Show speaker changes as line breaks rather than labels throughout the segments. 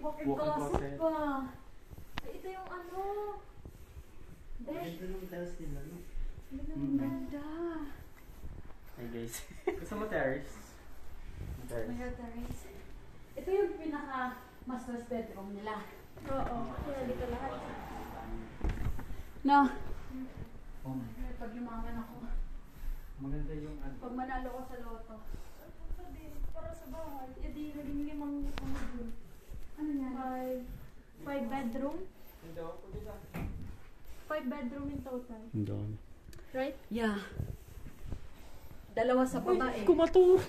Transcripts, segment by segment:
walk-in closet pa. Ay, ito yung ano.
Ganda ng tiles nila, no?
Ang ganda.
Hi guys. Gusto mo terrace?
May terrace. Ito yung pinaka master's bedroom nila. Oo. Kaya dito lahat. No. Pag yumaman ako.
Maganda yung
pag manalo ko sa loto. Para sa bahay. Hindi naging limang dun. Ano yan? 5 bedroom? 5 bedroom in total.
Doon.
Right? Yeah. Dalawa sa babae.
Kumato.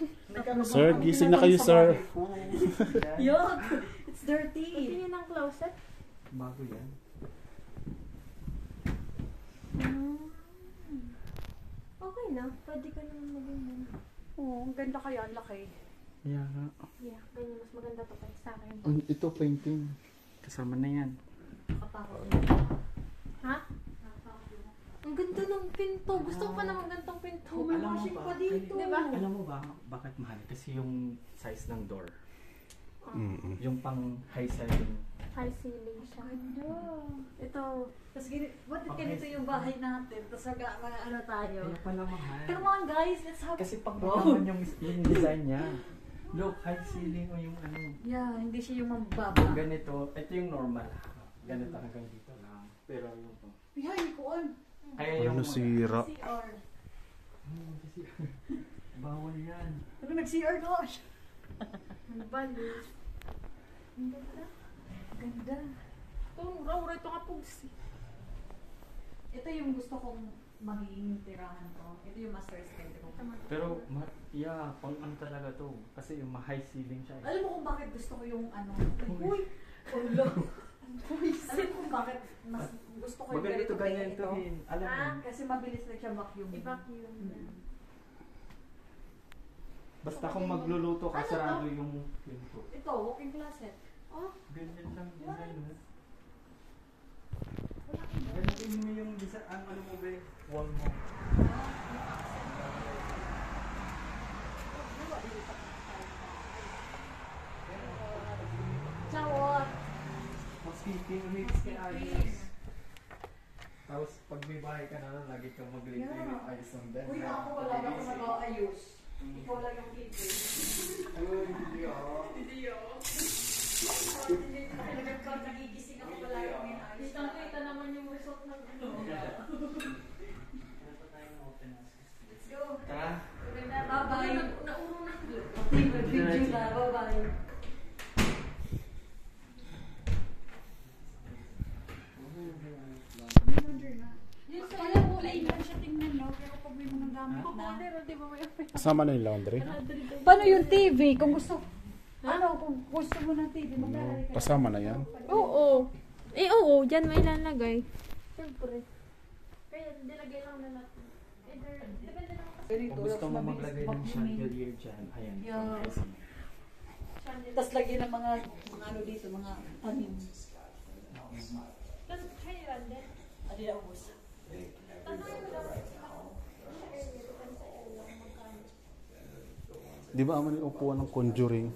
Sir, gising na kayo, sir.
Yuck! It's dirty. Tingin ang closet.
Bago yan.
Okay na. Pwede ka naman maging oo, ang ganda kaya. Ang laki.
Yeah nga.
Yeah, ganyan. Mas maganda to kaya sa akin.
Ito painting. Kasama na yan.
Nakatakot. Ha? Ang ganda ng pinto. Gusto ko pa naman ganitong pinto. May washing pa dito. Diba?
Alam mo ba bakit mahal? Kasi yung size ng door. Yung pang high ceiling.
High ceiling siya. Ganda. Ito. Tapos ganito yung bahay natin. Tapos mga ano tayo.
Kaya pala mahal.
Come on guys, let's have.
Kasi pag naman yung design niya. Look, high ceiling o yung ano.
Yeah, hindi siya yung mababa.
Yung ganito, ito yung normal. Ganito hanggang dito lang. Pero yung to.
Ay, kuon.
Kaya yung
sira?
CR.
Bawal yan.
Ano nag-CR ko? Nagbalis. Ang ganda. Ganda. Ito, raw-raw ito kapugs. Ito yung gusto kong magiging tirahan ko. Ito yung master's bedroom.
Pero, yeah, pang ano talaga to. Kasi yung high ceiling siya.
Alam mo kung bakit gusto ko yung ano? Uy! Ulo! Alam mo kung bakit mas gusto ko yung
ganito ganyan
ito?
Alam mo.
Kasi mabilis na siya vacuum.
I-vacuum na.
Basta kung magluluto ka, sarado yung pinto.
Ito, walk-in closet. Oh,
Ganyan lang design mo. Ganyan mo yung design, ano mo ba? Wall mo.
Chawot!
Speaking rates kay Ayos. Tapos pag may bahay ka na, lagi kang maglilinis ng ayos ng bed.
Uy, ako wala na ako nag-aayos. Ikaw lang yung kid.
Hindi ako.
Hindi ako. Nagigising ako pala yung ayos. Kita naman yung result ng ano. Let's go.
Tara.
Bye-bye. Nauro na. Video na. Bye-bye. Yung sa alam mo, ilan siya tingnan, no? Pero pag may mga gamit na.
Kasama na yung laundry.
Paano yung TV? Kung gusto, ano, kung gusto mo ng TV, maglalagay ka.
Kasama na yan.
Oo. Oo, dyan may lalagay.
Siyempre. Kaya, nilagay lang na natin. Depende lang kasi.
Kung gusto mo maglagay ng chandelier dyan, ayan.
Yeah. Tapos lagyan ng mga ano dito, mga tanim.
Tapos, kaya din.
Adi na ubos.
Di ba aman yung upuan ng Conjuring?